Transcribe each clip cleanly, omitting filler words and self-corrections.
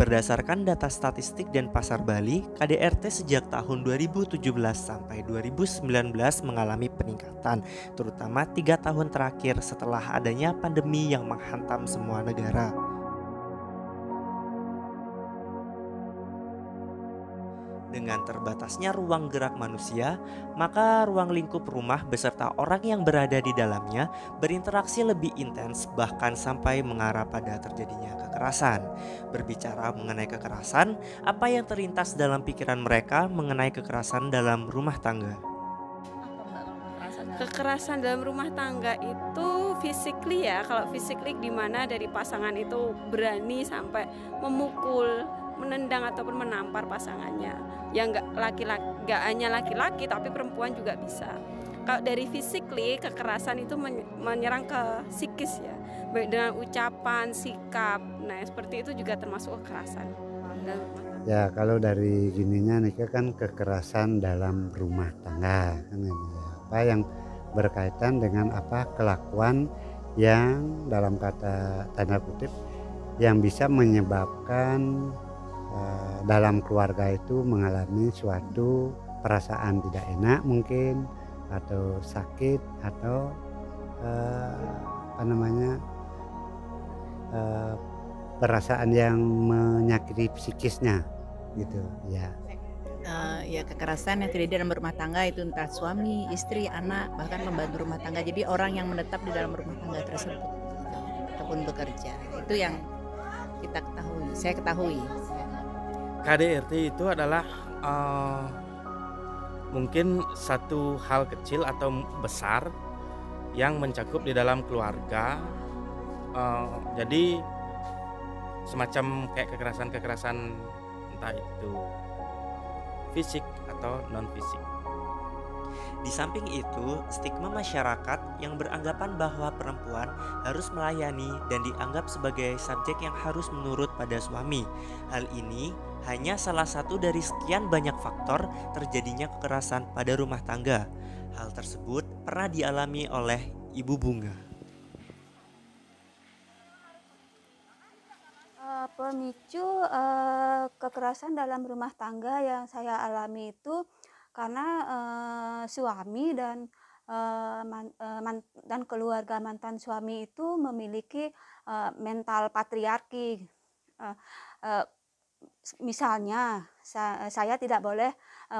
Berdasarkan data statistik Denpasar Bali, KDRT sejak tahun 2017 sampai 2019 mengalami peningkatan, terutama 3 tahun terakhir setelah adanya pandemi yang menghantam semua negara. Dengan terbatasnya ruang gerak manusia, maka ruang lingkup rumah beserta orang yang berada di dalamnya berinteraksi lebih intens bahkan sampai mengarah pada terjadinya kekerasan. Berbicara mengenai kekerasan, apa yang terlintas dalam pikiran mereka mengenai kekerasan dalam rumah tangga? Apa Mbak kalau kekerasan dalam Kekerasan dalam rumah tangga itu physically ya, kalau physically di mana dari pasangan itu berani sampai memukul, menendang ataupun menampar pasangannya. Ya nggak hanya laki-laki tapi perempuan juga bisa. Kalau dari physically kekerasan itu menyerang ke psikis ya, baik dengan ucapan, sikap. Nah, seperti itu juga termasuk kekerasan dalam rumah tangga. Ya kalau dari gininya nih kan kekerasan dalam rumah tangga kan ini ya. Apa yang berkaitan dengan apa kelakuan yang dalam kata tanda kutip yang bisa menyebabkan dalam keluarga itu mengalami suatu perasaan tidak enak mungkin atau sakit atau apa namanya eh, perasaan yang menyakiti psikisnya gitu ya. ya kekerasan yang terjadi dalam rumah tangga itu entah suami, istri, anak, bahkan pembantu rumah tangga. Jadi orang yang menetap di dalam rumah tangga tersebut gitu, ataupun bekerja. Itu yang kita ketahui, saya ketahui. KDRT itu adalah mungkin satu hal kecil atau besar yang mencakup di dalam keluarga. Jadi semacam kayak kekerasan-kekerasan entah itu fisik atau non fisik. Di samping itu, stigma masyarakat yang beranggapan bahwa perempuan harus melayani dan dianggap sebagai subjek yang harus menurut pada suami. Hal ini hanya salah satu dari sekian banyak faktor terjadinya kekerasan pada rumah tangga. Hal tersebut pernah dialami oleh Ibu Bunga. Pemicu kekerasan dalam rumah tangga yang saya alami itu karena suami dan dan keluarga mantan suami itu memiliki mental patriarki. Eh, eh, Misalnya saya tidak boleh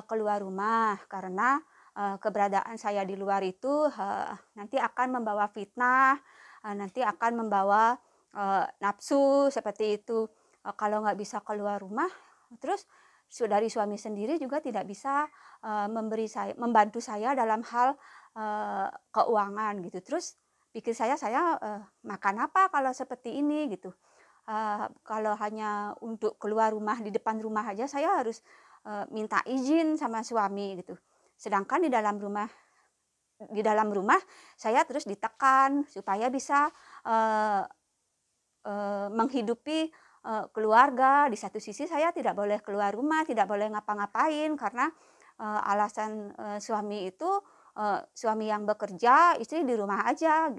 keluar rumah karena keberadaan saya di luar itu nanti akan membawa fitnah, nanti akan membawa nafsu seperti itu. Kalau nggak bisa keluar rumah, terus dari suami sendiri juga tidak bisa membantu saya dalam hal keuangan gitu. Terus pikir saya makan apa kalau seperti ini gitu. Kalau hanya untuk keluar rumah di depan rumah aja saya harus minta izin sama suami gitu. Sedangkan di dalam rumah saya terus ditekan supaya bisa menghidupi keluarga. Di satu sisi saya tidak boleh keluar rumah, tidak boleh ngapa-ngapain karena alasan suami itu suami yang bekerja, istri di rumah aja.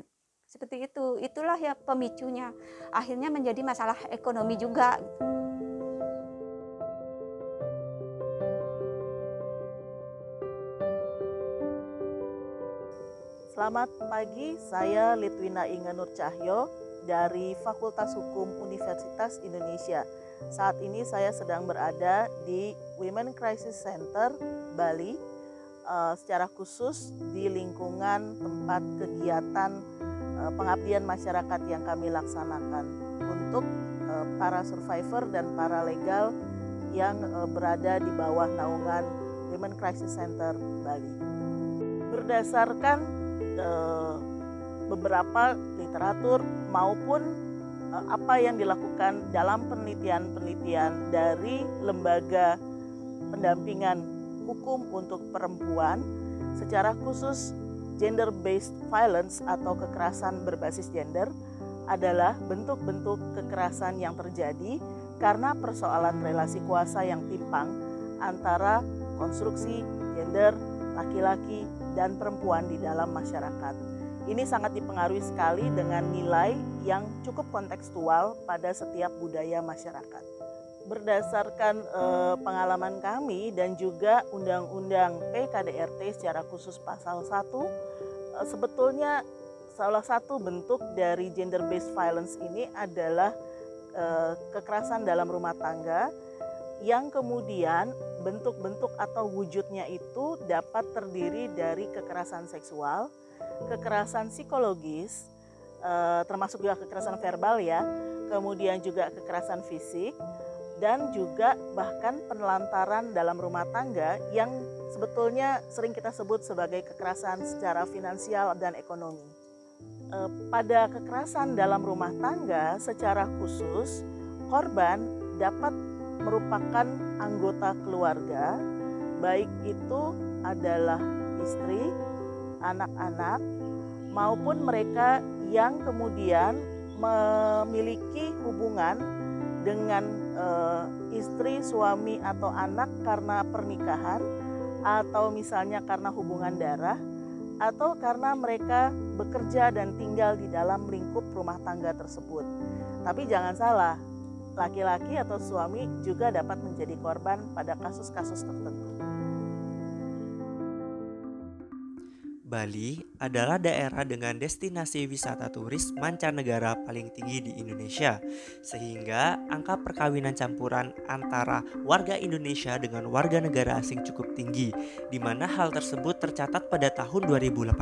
Seperti itu. Itulah ya pemicunya. Akhirnya menjadi masalah ekonomi juga. Selamat pagi, saya Litwina Inge Nur Cahyo dari Fakultas Hukum Universitas Indonesia. Saat ini saya sedang berada di Women Crisis Center Bali, secara khusus di lingkungan tempat kegiatan pengabdian masyarakat yang kami laksanakan untuk para survivor dan para legal yang berada di bawah naungan Women Crisis Center Bali. Berdasarkan beberapa literatur maupun apa yang dilakukan dalam penelitian-penelitian dari lembaga pendampingan hukum untuk perempuan, secara khusus gender-based violence atau kekerasan berbasis gender adalah bentuk-bentuk kekerasan yang terjadi karena persoalan relasi kuasa yang timpang antara konstruksi gender laki-laki dan perempuan di dalam masyarakat. Ini sangat dipengaruhi sekali dengan nilai yang cukup kontekstual pada setiap budaya masyarakat. berdasarkan pengalaman kami dan juga Undang-Undang PKDRT secara khusus pasal 1, sebetulnya salah satu bentuk dari gender based violence ini adalah kekerasan dalam rumah tangga yang kemudian bentuk-bentuk atau wujudnya itu dapat terdiri dari kekerasan seksual, kekerasan psikologis, termasuk juga kekerasan verbal ya, kemudian juga kekerasan fisik, dan juga bahkan penelantaran dalam rumah tangga yang sebetulnya sering kita sebut sebagai kekerasan secara finansial dan ekonomi. Pada kekerasan dalam rumah tangga secara khusus, korban dapat merupakan anggota keluarga, baik itu adalah istri, anak-anak, maupun mereka yang kemudian memiliki hubungan dengan istri, suami, atau anak karena pernikahan, atau misalnya karena hubungan darah, atau karena mereka bekerja dan tinggal di dalam lingkup rumah tangga tersebut. Tapi jangan salah, laki-laki atau suami juga dapat menjadi korban pada kasus-kasus tertentu. Bali adalah daerah dengan destinasi wisata turis mancanegara paling tinggi di Indonesia, sehingga angka perkawinan campuran antara warga Indonesia dengan warga negara asing cukup tinggi, di mana hal tersebut tercatat pada tahun 2018.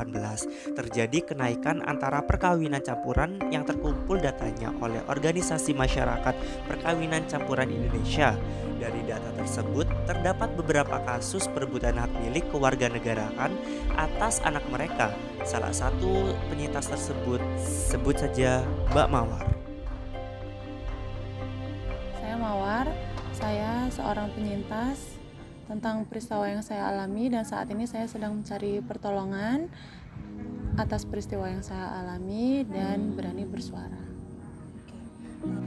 Terjadi kenaikan antara perkawinan campuran yang terkumpul datanya oleh Organisasi Masyarakat Perkawinan Campuran Indonesia. Dari data tersebut, terdapat beberapa kasus perebutan hak milik kewarganegaraan atas anak mereka. Salah satu penyintas tersebut sebut saja Mbak Mawar. Saya Mawar, saya seorang penyintas tentang peristiwa yang saya alami dan saat ini saya sedang mencari pertolongan atas peristiwa yang saya alami dan berani bersuara.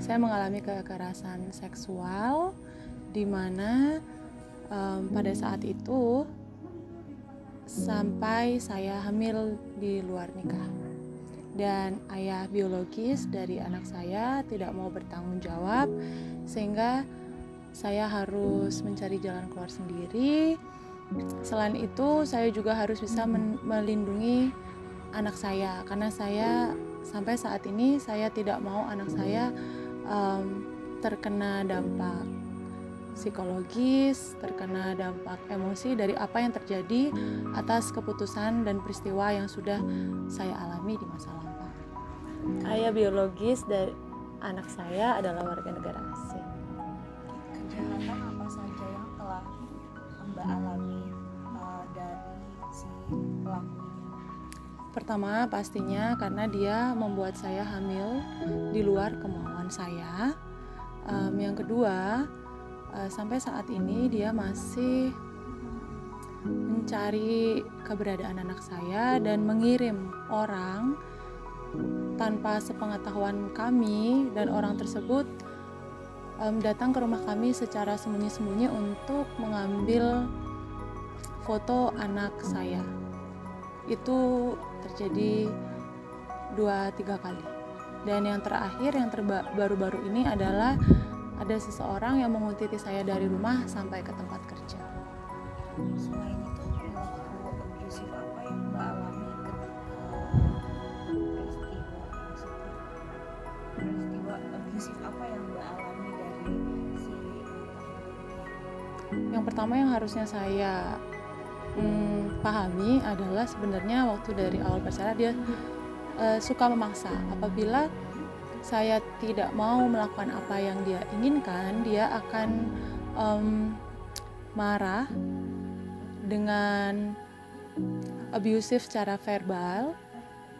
Saya mengalami kekerasan seksual di mana pada saat itu sampai saya hamil di luar nikah, dan ayah biologis dari anak saya tidak mau bertanggung jawab sehingga saya harus mencari jalan keluar sendiri. Selain itu saya juga harus bisa melindungi anak saya, karena saya sampai saat ini saya tidak mau anak saya terkena dampak psikologis, terkena dampak emosi dari apa yang terjadi atas keputusan dan peristiwa yang sudah saya alami di masa lampau. Ayah biologis dari anak saya adalah warga negara asing. Kejahatan apa saja yang telah Mbak alami dari si pelaku ini? Pertama pastinya karena dia membuat saya hamil di luar kemauan saya. Yang kedua, sampai saat ini dia masih mencari keberadaan anak saya dan mengirim orang tanpa sepengetahuan kami, dan orang tersebut datang ke rumah kami secara sembunyi-sembunyi untuk mengambil foto anak saya. Itu terjadi 2-3 kali. Dan yang terakhir, yang baru-baru ini adalah ada seseorang yang menguntit saya dari rumah sampai ke tempat kerja. Selain itu, perilaku abusif apa yang Mbak alami ketika peristiwa abusif apa yang Mbak alami dari si Yang pertama yang harusnya saya pahami adalah sebenarnya waktu dari awal pacaran dia suka memaksa. Apabila saya tidak mau melakukan apa yang dia inginkan, dia akan marah dengan abusive secara verbal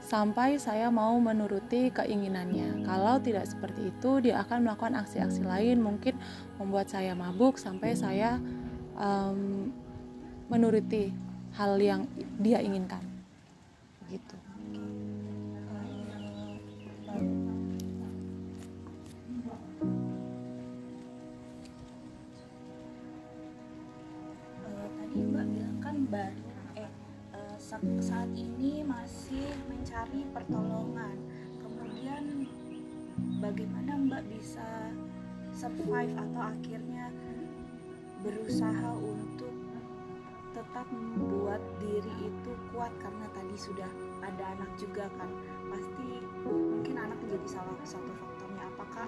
sampai saya mau menuruti keinginannya. Kalau tidak seperti itu, dia akan melakukan aksi-aksi lain, mungkin membuat saya mabuk sampai saya menuruti hal yang dia inginkan. Begitu. Tadi Mbak bilang kan saat ini masih mencari pertolongan. Kemudian bagaimana Mbak bisa survive atau akhirnya berusaha untuk tetap membuat diri itu kuat, karena tadi sudah ada anak juga kan, pasti mungkin anak menjadi salah satu faktornya. Apakah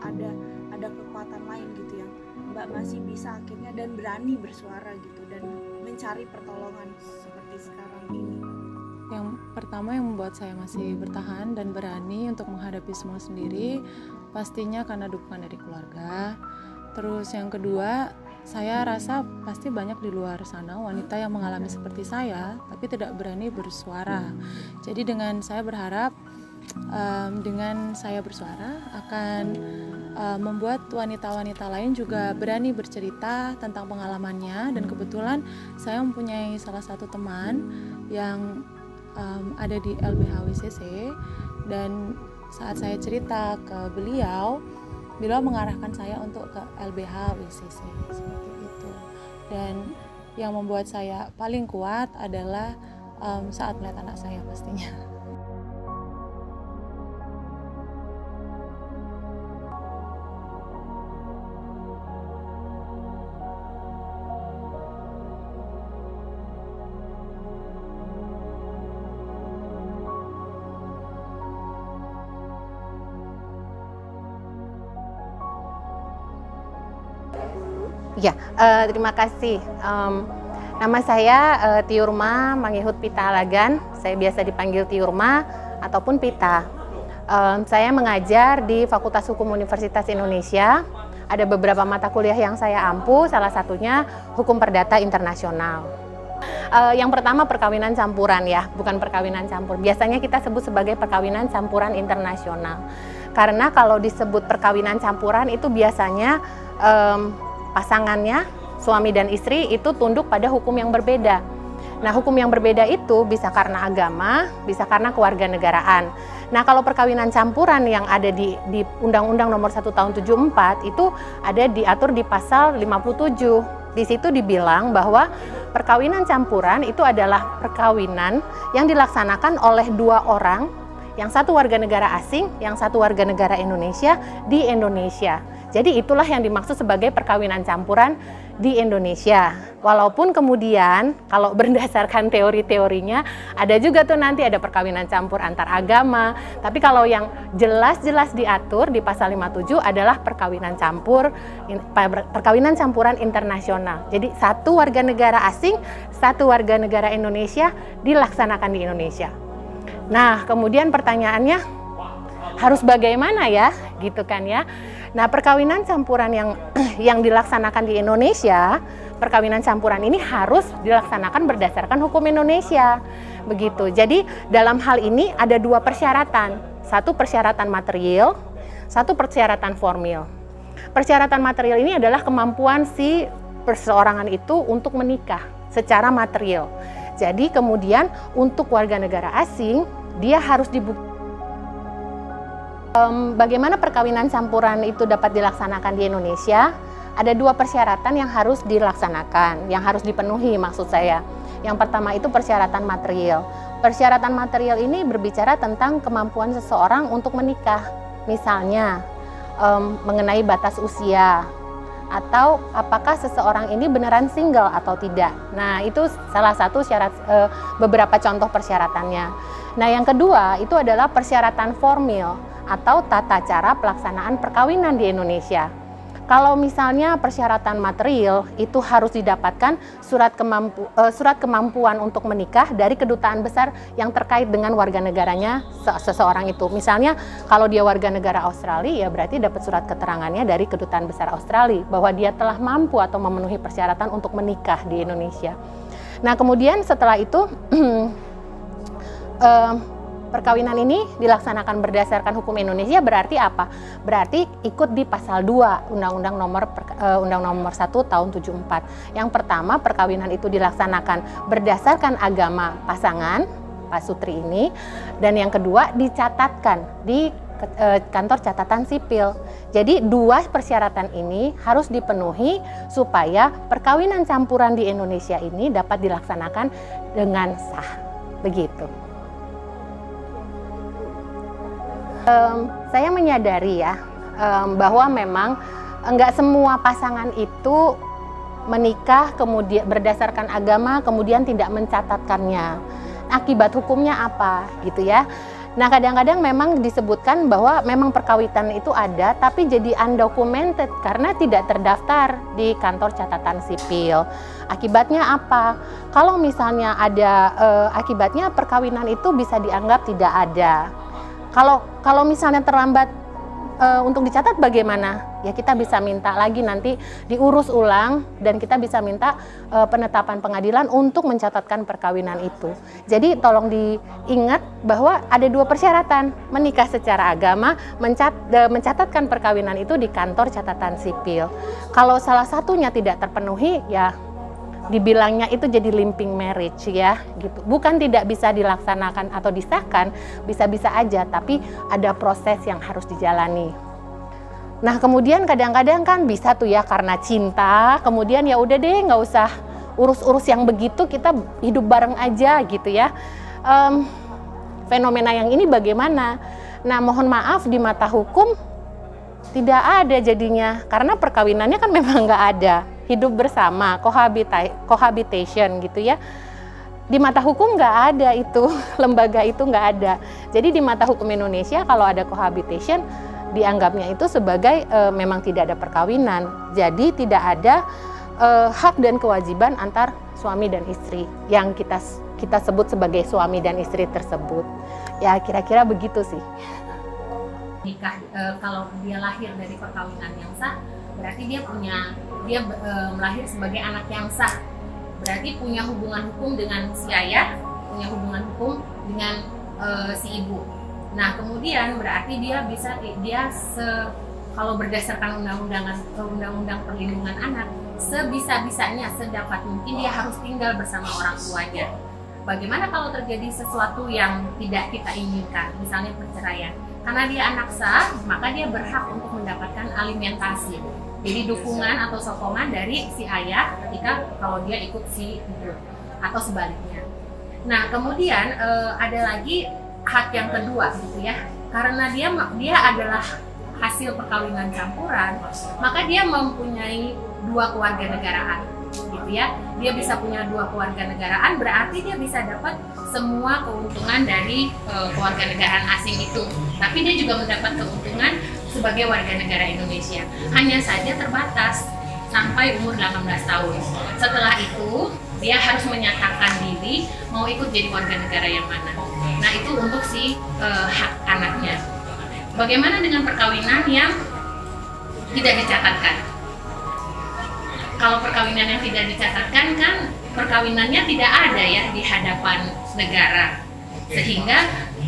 ada kekuatan lain gitu yang Mbak masih bisa akhirnya dan berani bersuara gitu dan mencari pertolongan seperti sekarang ini? Yang pertama yang membuat saya masih bertahan dan berani untuk menghadapi semua sendiri, pastinya karena dukungan dari keluarga. Terus yang kedua, saya rasa pasti banyak di luar sana wanita yang mengalami seperti saya, tapi tidak berani bersuara. Jadi dengan saya berharap, dengan saya bersuara akan membuat wanita-wanita lain juga berani bercerita tentang pengalamannya. Dan kebetulan saya mempunyai salah satu teman yang ada di LBH WCC, dan saat saya cerita ke beliau mengarahkan saya untuk ke LBH WCC seperti itu. Dan yang membuat saya paling kuat adalah saat melihat anak saya pastinya. Ya, terima kasih. Nama saya Tiurma Mangihut Pita Alagan. Saya biasa dipanggil Tiurma ataupun Pita. Saya mengajar di Fakultas Hukum Universitas Indonesia. Ada beberapa mata kuliah yang saya ampu, salah satunya Hukum Perdata Internasional. Yang pertama perkawinan campuran ya, bukan perkawinan campur. Biasanya kita sebut sebagai perkawinan campuran internasional. Karena kalau disebut perkawinan campuran itu biasanya pasangannya, suami dan istri itu tunduk pada hukum yang berbeda. Nah, hukum yang berbeda itu bisa karena agama, bisa karena kewarganegaraan. Nah, kalau perkawinan campuran yang ada di Undang-Undang Nomor 1 Tahun 74 itu ada diatur di pasal 57. Di situ dibilang bahwa perkawinan campuran itu adalah perkawinan yang dilaksanakan oleh dua orang, yang satu warga negara asing, yang satu warga negara Indonesia di Indonesia. Jadi itulah yang dimaksud sebagai perkawinan campuran di Indonesia. Walaupun kemudian kalau berdasarkan teori-teorinya ada juga tuh nanti ada perkawinan campur antar agama. Tapi kalau yang jelas-jelas diatur di pasal 57 adalah perkawinan campuran internasional. Jadi satu warga negara asing, satu warga negara Indonesia dilaksanakan di Indonesia. Nah, kemudian pertanyaannya harus bagaimana ya, gitu kan ya. Nah, perkawinan campuran yang dilaksanakan di Indonesia, perkawinan campuran ini harus dilaksanakan berdasarkan hukum Indonesia. Begitu. Jadi, dalam hal ini ada dua persyaratan. Satu persyaratan material, satu persyaratan formil. Persyaratan material ini adalah kemampuan si perseorangan itu untuk menikah secara material. Jadi, kemudian untuk warga negara asing, dia harus dibuktikan. Bagaimana perkawinan campuran itu dapat dilaksanakan di Indonesia? Ada dua persyaratan yang harus dilaksanakan, yang harus dipenuhi maksud saya. Yang pertama itu persyaratan material. Persyaratan material ini berbicara tentang kemampuan seseorang untuk menikah. Misalnya, mengenai batas usia, atau apakah seseorang ini beneran single atau tidak. Nah, itu salah satu syarat, beberapa contoh persyaratannya. Nah, yang kedua itu adalah persyaratan formil atau tata cara pelaksanaan perkawinan di Indonesia. Kalau misalnya persyaratan material itu harus didapatkan surat kemampuan untuk menikah dari kedutaan besar yang terkait dengan warga negaranya seseorang itu. Misalnya kalau dia warga negara Australia, ya berarti dapat surat keterangannya dari kedutaan besar Australia bahwa dia telah mampu atau memenuhi persyaratan untuk menikah di Indonesia. Nah, kemudian setelah itu perkawinan ini dilaksanakan berdasarkan hukum Indonesia berarti apa? Berarti ikut di pasal 2 Undang-Undang Nomor 1 Tahun 74. Yang pertama, perkawinan itu dilaksanakan berdasarkan agama pasangan Pak Sutri ini, dan yang kedua dicatatkan di kantor catatan sipil. Jadi dua persyaratan ini harus dipenuhi supaya perkawinan campuran di Indonesia ini dapat dilaksanakan dengan sah. Begitu. Saya menyadari ya bahwa memang enggak semua pasangan itu menikah kemudian berdasarkan agama kemudian tidak mencatatkannya. Akibat hukumnya apa gitu ya. Nah, kadang-kadang memang disebutkan bahwa memang perkawinan itu ada tapi jadi undocumented karena tidak terdaftar di kantor catatan sipil. Akibatnya apa? Kalau misalnya ada akibatnya perkawinan itu bisa dianggap tidak ada. Kalau misalnya terlambat untuk dicatat bagaimana? Ya kita bisa minta lagi nanti diurus ulang dan kita bisa minta penetapan pengadilan untuk mencatatkan perkawinan itu. Jadi tolong diingat bahwa ada 2 persyaratan, menikah secara agama, mencatatkan perkawinan itu di kantor catatan sipil. Kalau salah satunya tidak terpenuhi ya dibilangnya itu jadi limping marriage ya gitu. Bukan tidak bisa dilaksanakan atau disahkan, bisa-bisa aja tapi ada proses yang harus dijalani. Nah, kemudian kadang-kadang kan bisa tuh ya karena cinta, kemudian ya udah deh nggak usah urus-urus yang begitu, kita hidup bareng aja gitu ya. Fenomena yang ini bagaimana? Nah, mohon maaf di mata hukum tidak ada jadinya karena perkawinannya kan memang nggak ada. Hidup bersama, cohabitation gitu ya. Di mata hukum nggak ada itu, lembaga itu nggak ada. Jadi di mata hukum Indonesia kalau ada cohabitation dianggapnya itu sebagai memang tidak ada perkawinan. Jadi tidak ada hak dan kewajiban antar suami dan istri yang kita sebut sebagai suami dan istri tersebut. Ya kira-kira begitu sih. Nikah kalau dia lahir dari perkawinan yang sah, berarti dia melahir sebagai anak yang sah. Berarti punya hubungan hukum dengan si ayah, punya hubungan hukum dengan si ibu. Nah, kemudian berarti kalau berdasarkan undang-undang perlindungan anak, sebisa-bisanya sedapat mungkin dia harus tinggal bersama orang tuanya. Bagaimana kalau terjadi sesuatu yang tidak kita inginkan, misalnya perceraian? Karena dia anak sah, maka dia berhak untuk mendapatkan alimentasi. Jadi dukungan atau sokongan dari si ayah ketika kalau dia ikut si ibu atau sebaliknya. Nah, kemudian ada lagi hak yang kedua gitu ya. Karena dia adalah hasil perkawinan campuran, maka dia mempunyai 2 kewarganegaraan gitu ya. Dia bisa punya 2 kewarganegaraan, berarti dia bisa dapat semua keuntungan dari kewarganegaraan asing itu. Tapi dia juga mendapat keuntungan sebagai warga negara Indonesia. Hanya saja terbatas sampai umur 18 tahun. Setelah itu dia harus menyatakan diri mau ikut jadi warga negara yang mana. Nah, itu untuk si hak anaknya. Bagaimana dengan perkawinan yang tidak dicatatkan? Kalau perkawinan yang tidak dicatatkan kan perkawinannya tidak ada ya di hadapan negara. Sehingga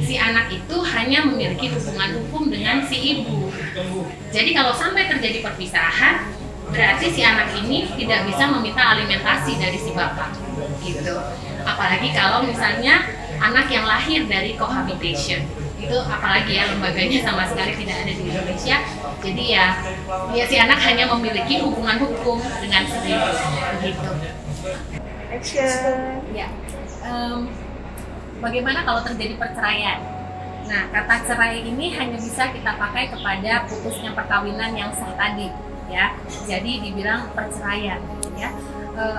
si anak itu hanya memiliki hubungan hukum dengan si ibu. Jadi kalau sampai terjadi perpisahan, berarti si anak ini tidak bisa meminta alimentasi dari si bapak gitu. Apalagi kalau misalnya anak yang lahir dari cohabitation, itu apalagi ya lembaganya sama sekali tidak ada di Indonesia. Jadi ya si anak hanya memiliki hubungan hukum dengan si ibu begitu. Action. Ya. Bagaimana kalau terjadi perceraian? Nah, kata cerai ini hanya bisa kita pakai kepada putusnya perkawinan yang sah tadi, ya. Jadi dibilang perceraian, ya.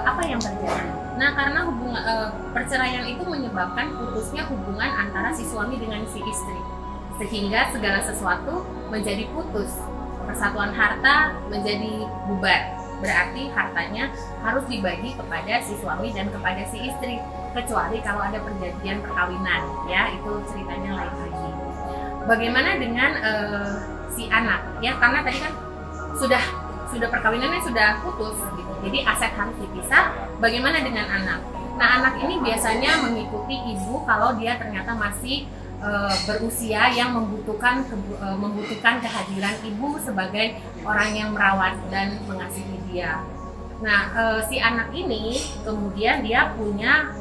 Apa yang terjadi? Nah, karena perceraian itu menyebabkan putusnya hubungan antara si suami dengan si istri, sehingga segala sesuatu menjadi putus. Persatuan harta menjadi bubar. Berarti hartanya harus dibagi kepada si suami dan kepada si istri, kecuali kalau ada perjanjian perkawinan, ya itu ceritanya lain lagi. Bagaimana dengan si anak, ya karena tadi kan sudah perkawinannya sudah putus, gitu. Jadi aset harus dipisah. Bagaimana dengan anak? Nah, anak ini biasanya mengikuti ibu kalau dia ternyata masih berusia yang membutuhkan kehadiran ibu sebagai orang yang merawat dan mengasihi dia. Nah, si anak ini kemudian dia punya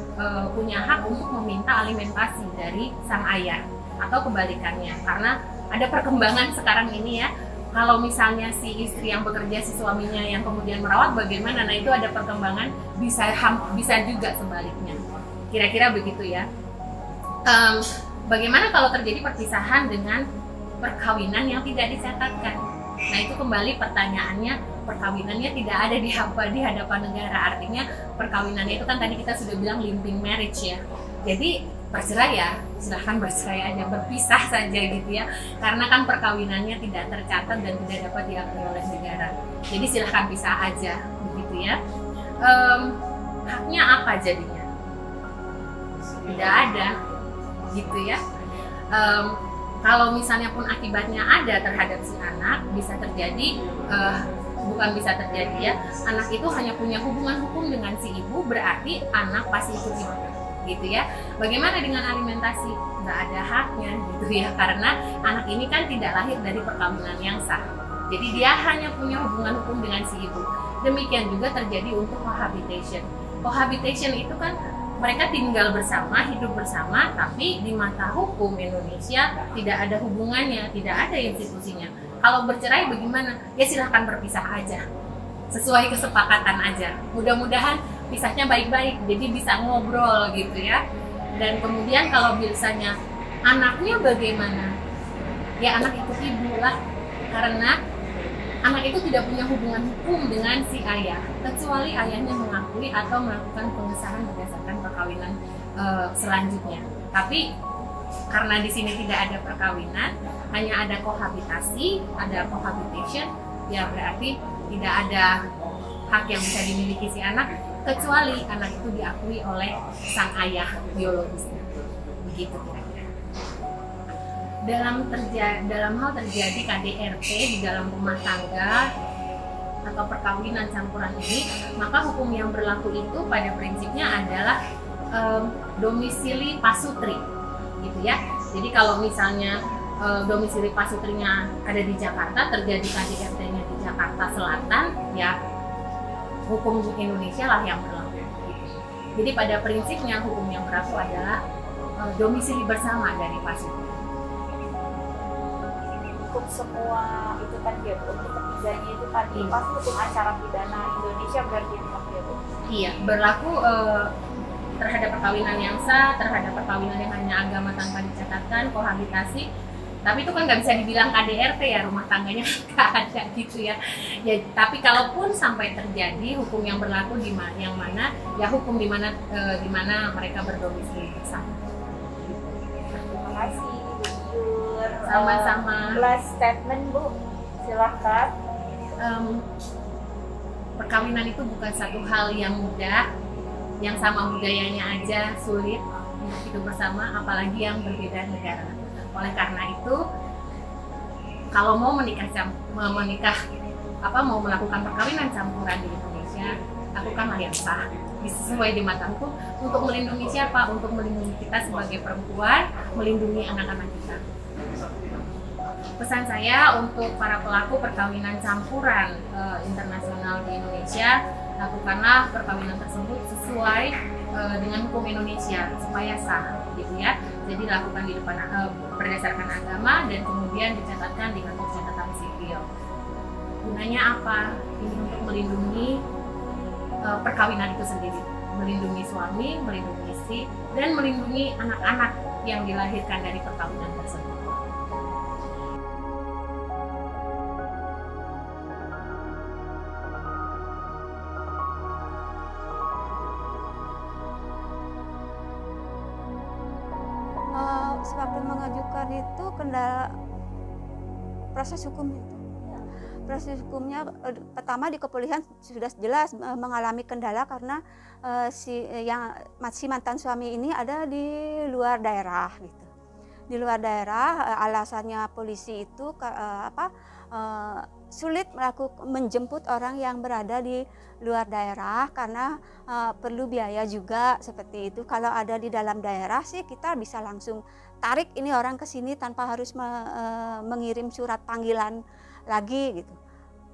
hak untuk meminta alimentasi dari sang ayah atau kebalikannya, karena ada perkembangan sekarang ini ya. Kalau misalnya si istri yang bekerja, si suaminya yang kemudian merawat, bagaimana? Nah, itu ada perkembangan bisa juga sebaliknya. Kira-kira begitu ya. Bagaimana kalau terjadi perpisahan dengan perkawinan yang tidak dicatatkan? Nah itu kembali pertanyaannya, perkawinannya tidak ada di hadapan negara. Artinya perkawinannya itu kan tadi kita sudah bilang limping marriage ya. Jadi bercerai ya, silahkan bercerai aja, berpisah saja gitu ya. Karena kan perkawinannya tidak tercatat dan tidak dapat diakui oleh negara. Jadi silahkan pisah aja begitu ya. Haknya apa jadinya? Tidak ada gitu ya. Kalau misalnya pun akibatnya ada terhadap si anak, bisa terjadi, bukan bisa terjadi ya, anak itu hanya punya hubungan hukum dengan si ibu, berarti anak pasti ikut ibu gitu ya. Bagaimana dengan alimentasi? Nggak ada haknya gitu ya, karena anak ini kan tidak lahir dari perkawinan yang sah. Jadi dia hanya punya hubungan hukum dengan si ibu. Demikian juga terjadi untuk cohabitation. Cohabitation itu kan mereka tinggal bersama, hidup bersama, tapi di mata hukum Indonesia tidak ada hubungannya, tidak ada institusinya. Kalau bercerai bagaimana? Ya silahkan berpisah aja, sesuai kesepakatan aja. Mudah-mudahan pisahnya baik-baik, jadi bisa ngobrol gitu ya. Dan kemudian kalau biasanya anaknya bagaimana? Ya anak ikut ibu lah, karena anak itu tidak punya hubungan hukum dengan si ayah, kecuali ayahnya mengakui atau melakukan pengesahan berdasarkan perkawinan selanjutnya. Tapi karena di sini tidak ada perkawinan, hanya ada kohabitasi, ada cohabitation, ya berarti tidak ada hak yang bisa dimiliki si anak, kecuali anak itu diakui oleh sang ayah biologisnya. Begitu kira-kira. Dalam hal terjadi KDRT di dalam rumah tangga atau perkawinan campuran ini, maka hukum yang berlaku itu pada prinsipnya adalah domisili pasutri, gitu ya. Jadi kalau misalnya domisili pasutrinya ada di Jakarta, terjadi KDRT-nya di Jakarta Selatan, ya hukum Indonesia lah yang berlaku. Jadi pada prinsipnya hukum yang berlaku adalah domisili bersama dari pasutri. Untuk semua itu kan dia, untuk ketiganya itu kan pasti hukum acara pidana Indonesia berarti itu kan dia. Iya, berlaku terhadap perkawinan yang sah, terhadap perkawinan yang hanya agama tanpa dicatatkan, kohabitasi. Tapi itu kan nggak bisa dibilang KDRT ya, rumah tangganya nggak ada gitu ya. Ya, tapi kalaupun sampai terjadi hukum yang berlaku di yang mana, ya hukum di mana mereka berdomisili bersama. Terima kasih. Sama-sama. Last statement Bu, silahkan. Perkawinan itu bukan satu hal yang mudah, yang sama budayanya aja sulit untuk hidup bersama, apalagi yang berbeda negara. Oleh karena itu, kalau mau mau melakukan perkawinan campuran di Indonesia, lakukanlah yang sah, sesuai di mata hukum, untuk melindungi siapa? Untuk melindungi kita sebagai perempuan, melindungi anak-anak kita. Pesan saya untuk para pelaku perkawinan campuran internasional di Indonesia, lakukanlah perkawinan tersebut sesuai dengan hukum Indonesia supaya sah, gitu ya. Jadi lakukan di depan berdasarkan agama dan kemudian dicatatkan dengan catatan sipil. Gunanya apa? Ini untuk melindungi perkawinan itu sendiri, melindungi suami, melindungi istri, dan melindungi anak-anak yang dilahirkan dari perkawinan tersebut. Sewaktu mengajukan itu kendala proses hukum itu. Proses hukumnya pertama di kepolisian sudah jelas mengalami kendala karena si mantan suami ini ada di luar daerah gitu. Di luar daerah alasannya polisi itu sulit menjemput orang yang berada di luar daerah karena perlu biaya juga seperti itu. Kalau ada di dalam daerah sih kita bisa langsung tarik ini orang ke sini tanpa harus mengirim surat panggilan lagi gitu.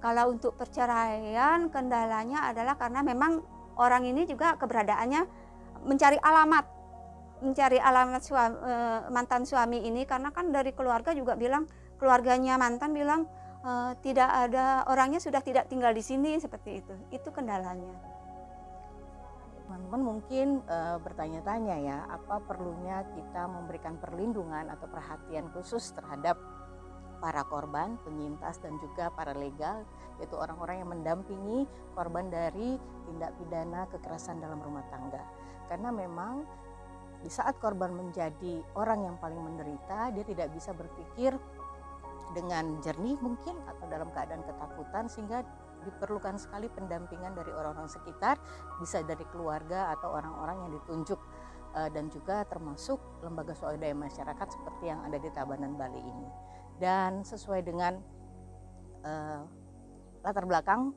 Kalau untuk perceraian kendalanya adalah karena memang orang ini juga keberadaannya mencari alamat mantan suami ini, karena kan dari keluarga juga bilang, keluarganya mantan bilang tidak ada, orangnya sudah tidak tinggal di sini, seperti itu kendalanya. Teman-teman mungkin bertanya-tanya ya, apa perlunya kita memberikan perlindungan atau perhatian khusus terhadap para korban, penyintas dan juga para legal, yaitu orang-orang yang mendampingi korban dari tindak pidana kekerasan dalam rumah tangga. Karena memang di saat korban menjadi orang yang paling menderita, dia tidak bisa berpikir dengan jernih mungkin atau dalam keadaan ketakutan, sehingga diperlukan sekali pendampingan dari orang-orang sekitar, bisa dari keluarga atau orang-orang yang ditunjuk dan juga termasuk lembaga swadaya masyarakat seperti yang ada di Tabanan Bali ini. Dan sesuai dengan latar belakang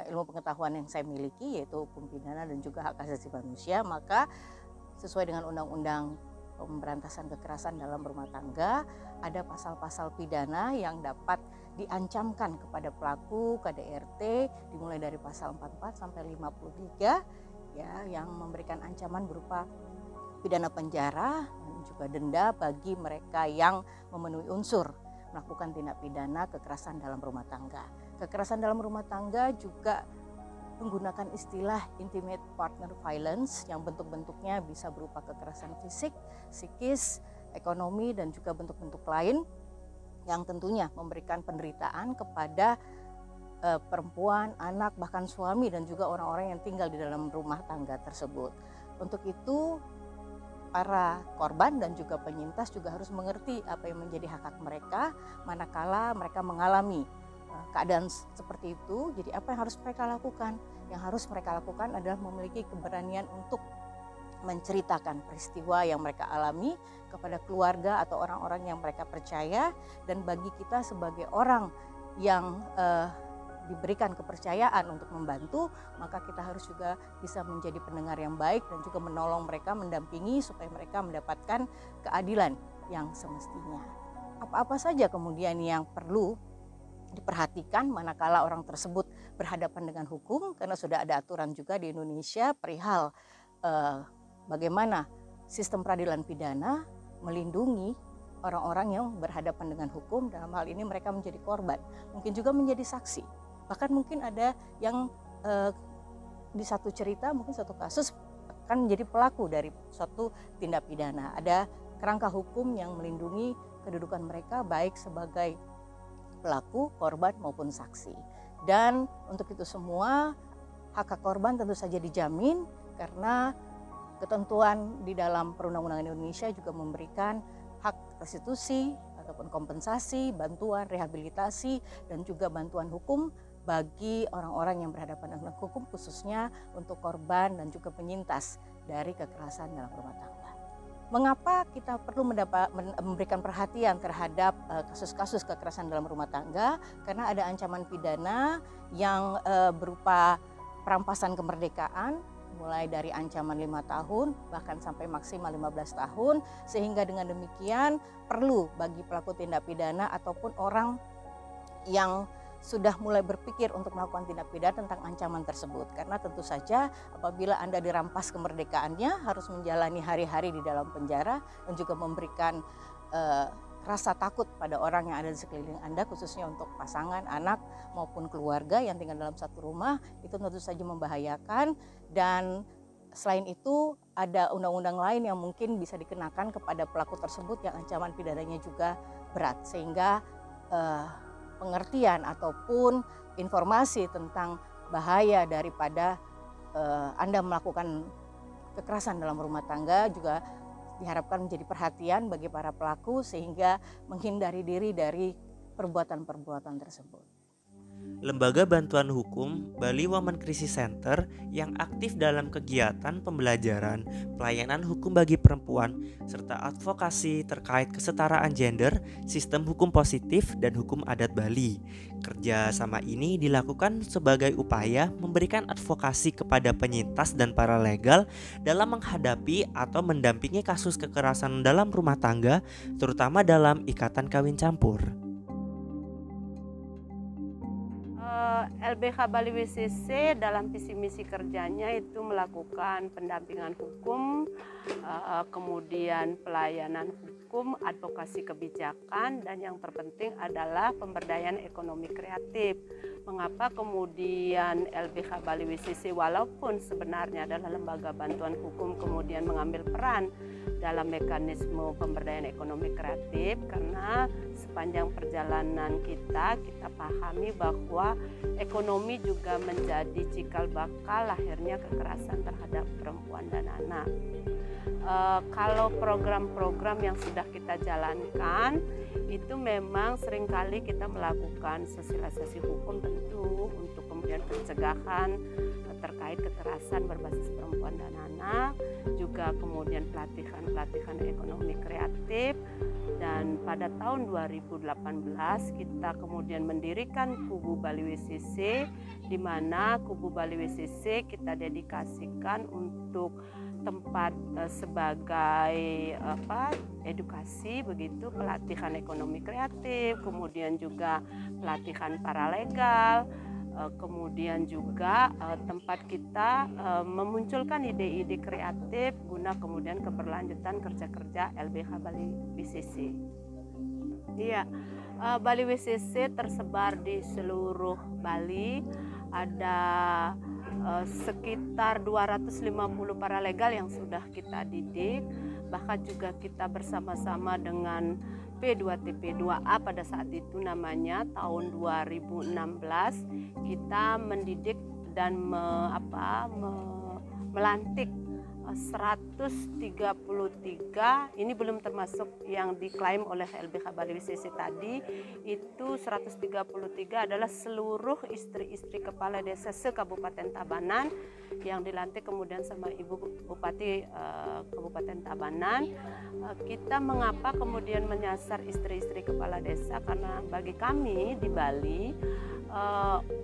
ilmu pengetahuan yang saya miliki, yaitu hukum pidana dan juga hak asasi manusia, maka sesuai dengan Undang-Undang Pemberantasan Kekerasan dalam Rumah Tangga, ada pasal-pasal pidana yang dapat diancamkan kepada pelaku KDRT dimulai dari pasal 44 sampai 53 ya, yang memberikan ancaman berupa pidana penjara dan juga denda bagi mereka yang memenuhi unsur melakukan tindak pidana kekerasan dalam rumah tangga. Kekerasan dalam rumah tangga juga menggunakan istilah intimate partner violence yang bentuk-bentuknya bisa berupa kekerasan fisik, psikis, ekonomi dan juga bentuk-bentuk lain yang tentunya memberikan penderitaan kepada perempuan, anak, bahkan suami dan juga orang-orang yang tinggal di dalam rumah tangga tersebut. Untuk itu para korban dan juga penyintas juga harus mengerti apa yang menjadi hak-hak mereka manakala mereka mengalami keadaan seperti itu. Jadi apa yang harus mereka lakukan? Yang harus mereka lakukan adalah memiliki keberanian untuk menceritakan peristiwa yang mereka alami kepada keluarga atau orang-orang yang mereka percaya. Dan bagi kita sebagai orang yang diberikan kepercayaan untuk membantu, maka kita harus juga bisa menjadi pendengar yang baik dan juga menolong mereka, mendampingi supaya mereka mendapatkan keadilan yang semestinya. Apa-apa saja kemudian yang perlu diperhatikan manakala orang tersebut berhadapan dengan hukum, karena sudah ada aturan juga di Indonesia perihal bagaimana sistem peradilan pidana melindungi orang-orang yang berhadapan dengan hukum. Dalam hal ini mereka menjadi korban, mungkin juga menjadi saksi. Bahkan mungkin ada yang di satu cerita, mungkin satu kasus akan menjadi pelaku dari suatu tindak pidana. Ada kerangka hukum yang melindungi kedudukan mereka baik sebagai pelaku, korban maupun saksi. Dan untuk itu semua hak korban tentu saja dijamin karena ketentuan di dalam perundang-undangan Indonesia juga memberikan hak restitusi ataupun kompensasi, bantuan, rehabilitasi dan juga bantuan hukum bagi orang-orang yang berhadapan dengan hukum, khususnya untuk korban dan juga penyintas dari kekerasan dalam rumah tangga. Mengapa kita perlu memberikan perhatian terhadap kasus-kasus kekerasan dalam rumah tangga? Karena ada ancaman pidana yang berupa perampasan kemerdekaan, mulai dari ancaman 5 tahun bahkan sampai maksimal 15 tahun, sehingga dengan demikian perlu bagi pelaku tindak pidana ataupun orang yang sudah mulai berpikir untuk melakukan tindak pidana tentang ancaman tersebut. Karena tentu saja apabila Anda dirampas kemerdekaannya, harus menjalani hari-hari di dalam penjara dan juga memberikan rasa takut pada orang yang ada di sekeliling Anda, khususnya untuk pasangan, anak maupun keluarga yang tinggal dalam satu rumah, itu tentu saja membahayakan. Dan selain itu ada undang-undang lain yang mungkin bisa dikenakan kepada pelaku tersebut yang ancaman pidananya juga berat, sehingga pengertian ataupun informasi tentang bahaya daripada Anda melakukan kekerasan dalam rumah tangga juga diharapkan menjadi perhatian bagi para pelaku sehingga menghindari diri dari perbuatan-perbuatan tersebut. Lembaga Bantuan Hukum Bali Women Crisis Center yang aktif dalam kegiatan pembelajaran, pelayanan hukum bagi perempuan, serta advokasi terkait kesetaraan gender, sistem hukum positif, dan hukum adat Bali. Kerja sama ini dilakukan sebagai upaya memberikan advokasi kepada penyintas dan para legal dalam menghadapi atau mendampingi kasus kekerasan dalam rumah tangga, terutama dalam ikatan kawin campur. LBH Bali WCC dalam visi misi kerjanya itu melakukan pendampingan hukum, kemudian pelayanan hukum, advokasi kebijakan, dan yang terpenting adalah pemberdayaan ekonomi kreatif. Mengapa kemudian LBH Bali WCC walaupun sebenarnya adalah lembaga bantuan hukum kemudian mengambil peran dalam mekanisme pemberdayaan ekonomi kreatif, karena sepanjang perjalanan kita pahami bahwa ekonomi juga menjadi cikal bakal lahirnya kekerasan terhadap perempuan dan anak. Kalau program-program yang sudah kita jalankan itu memang seringkali kita melakukan sosialisasi hukum tentu untuk kemudian pencegahan terkait kekerasan berbasis perempuan dan anak, juga kemudian pelatihan ekonomi kreatif, dan pada tahun 2018 kita kemudian mendirikan Kubu Bali WCC, di mana Kubu Bali WCC kita dedikasikan untuk tempat sebagai edukasi begitu, pelatihan ekonomi kreatif, kemudian juga pelatihan paralegal, kemudian juga tempat kita memunculkan ide-ide kreatif guna kemudian keberlanjutan kerja-kerja LBH Bali WCC. Iya, Bali WCC tersebar di seluruh Bali, ada sekitar 250 paralegal yang sudah kita didik, bahkan juga kita bersama-sama dengan P2TP2A pada saat itu namanya, tahun 2016 kita mendidik dan melantik 133, ini belum termasuk yang diklaim oleh LBH Bali WCC tadi, itu 133 adalah seluruh istri-istri kepala desa se-Kabupaten Tabanan yang dilantik kemudian sama Ibu Bupati Kabupaten Tabanan. Kita mengapa kemudian menyasar istri-istri kepala desa? Karena bagi kami di Bali,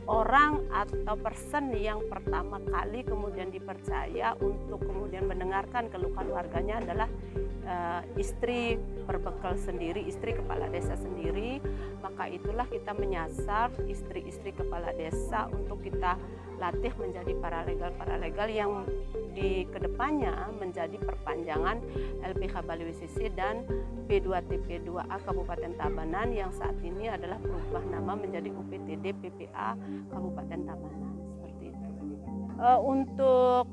orang atau person yang pertama kali kemudian dipercaya untuk kemudian mendengarkan keluhan warganya adalah istri berbekal sendiri, istri kepala desa sendiri. Maka itulah kita menyasar istri-istri kepala desa untuk kita latih menjadi paralegal yang di kedepannya menjadi perpanjangan LBH Bali WCC dan P2TP2A Kabupaten Tabanan yang saat ini adalah berubah nama menjadi UPTD PPA Kabupaten Tabanan, seperti itu. Untuk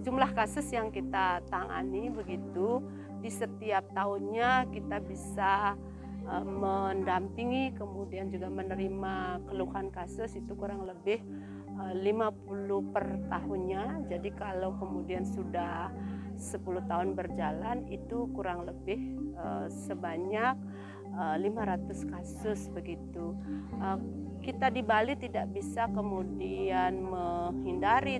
jumlah kasus yang kita tangani begitu, di setiap tahunnya kita bisa mendampingi kemudian juga menerima keluhan kasus itu kurang lebih 50 per tahunnya. Jadi kalau kemudian sudah 10 tahun berjalan itu kurang lebih sebanyak 500 kasus begitu. Kita di Bali tidak bisa kemudian menghindari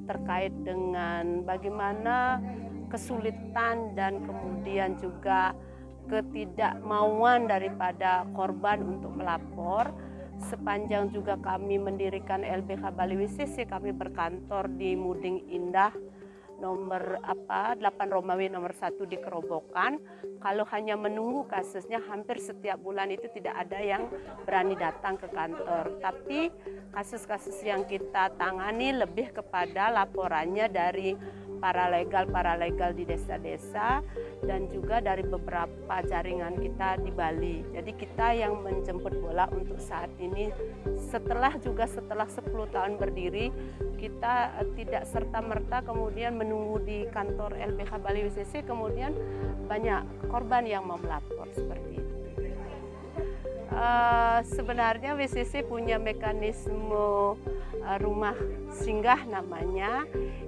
terkait dengan bagaimana kesulitan dan kemudian juga ketidakmauan daripada korban untuk melapor. Sepanjang juga kami mendirikan LBH Bali WCC, kami berkantor di Muding Indah nomor 8 Romawi nomor 1 di Kerobokan. Kalau hanya menunggu kasusnya, hampir setiap bulan itu tidak ada yang berani datang ke kantor. Tapi kasus-kasus yang kita tangani lebih kepada laporannya dari paralegal di desa-desa dan juga dari beberapa jaringan kita di Bali. Jadi kita yang menjemput bola untuk saat ini. Setelah 10 tahun berdiri, kita tidak serta-merta kemudian menunggu di kantor LBH Bali WCC, kemudian banyak korban yang mau melapor seperti itu. Sebenarnya WCC punya mekanisme rumah singgah namanya,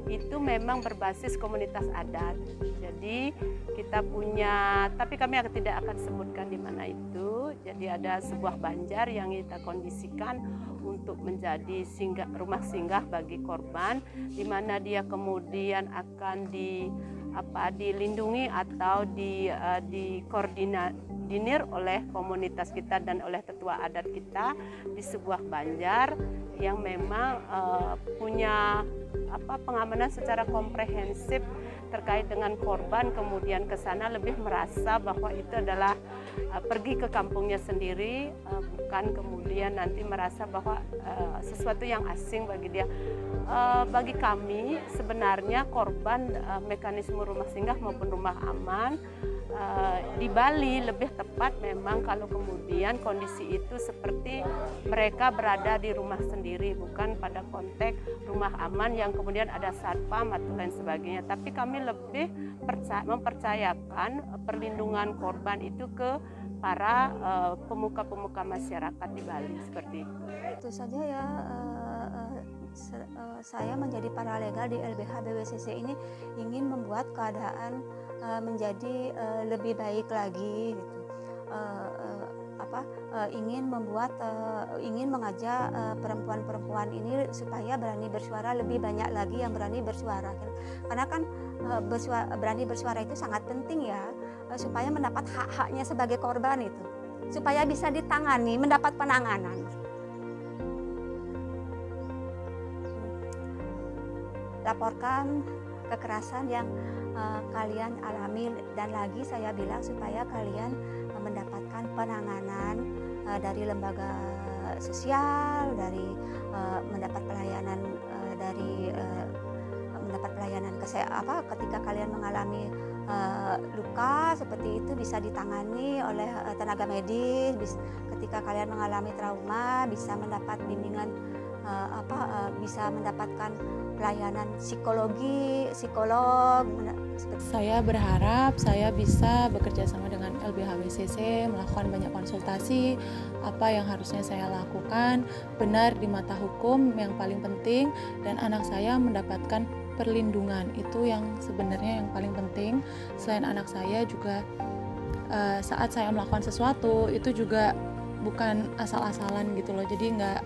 itu memang berbasis komunitas adat. Jadi kita punya, tapi kami tidak akan sebutkan di mana itu. Jadi ada sebuah banjar yang kita kondisikan untuk menjadi rumah singgah bagi korban, di mana dia kemudian akan dilindungi atau dikoordinir oleh komunitas kita dan oleh tetua adat kita di sebuah banjar yang memang punya pengamanan secara komprehensif terkait dengan korban, kemudian ke sana lebih merasa bahwa itu adalah pergi ke kampungnya sendiri, bukan kemudian nanti merasa bahwa sesuatu yang asing bagi dia. Bagi kami sebenarnya korban mekanisme rumah singgah maupun rumah aman di Bali lebih tepat memang kalau kemudian kondisi itu seperti mereka berada di rumah sendiri, bukan pada konteks rumah aman yang kemudian ada satpam atau lain sebagainya. Tapi kami lebih mempercayakan perlindungan korban itu ke para pemuka-pemuka masyarakat di Bali seperti itu. Itu saja ya. Saya menjadi paralegal di LBH BWCC ini ingin membuat keadaan menjadi lebih baik lagi gitu. Ingin mengajak perempuan-perempuan ini supaya berani bersuara, lebih banyak lagi yang berani bersuara. Karena kan berani bersuara itu sangat penting ya, supaya mendapat hak-haknya sebagai korban itu, supaya bisa ditangani, mendapat penanganan. Laporkan kekerasan yang kalian alami, dan lagi saya bilang supaya kalian mendapatkan penanganan dari lembaga sosial, dari mendapat pelayanan ketika kalian mengalami luka seperti itu bisa ditangani oleh tenaga medis. Ketika kalian mengalami trauma bisa mendapat bimbingan, bisa mendapatkan pelayanan psikolog. Saya berharap saya bisa bekerja sama dengan LBH BWCC, melakukan banyak konsultasi, apa yang harusnya saya lakukan, benar di mata hukum yang paling penting, dan anak saya mendapatkan perlindungan. Itu yang sebenarnya yang paling penting. Selain anak saya juga saat saya melakukan sesuatu itu juga bukan asal-asalan gitu loh, jadi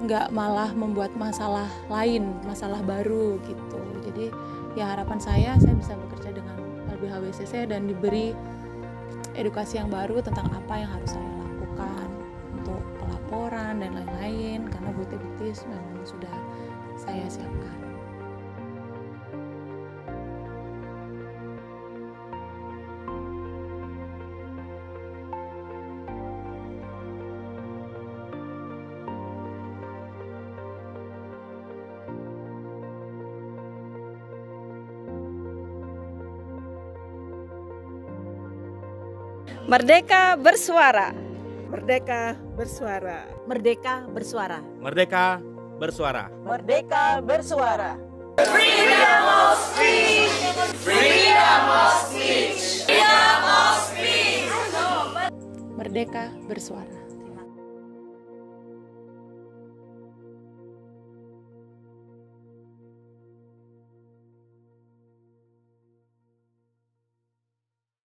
nggak malah membuat masalah lain, masalah baru gitu. Jadi ya harapan saya bisa bekerja dengan LBH BWCC dan diberi edukasi yang baru tentang apa yang harus saya lakukan untuk pelaporan dan lain-lain, karena bukti-bukti memang sudah saya siapkan. Merdeka bersuara. Merdeka bersuara. Merdeka bersuara. Merdeka bersuara. Merdeka bersuara. Freedom of speech. Freedom of speech. Freedom of speech. Merdeka bersuara.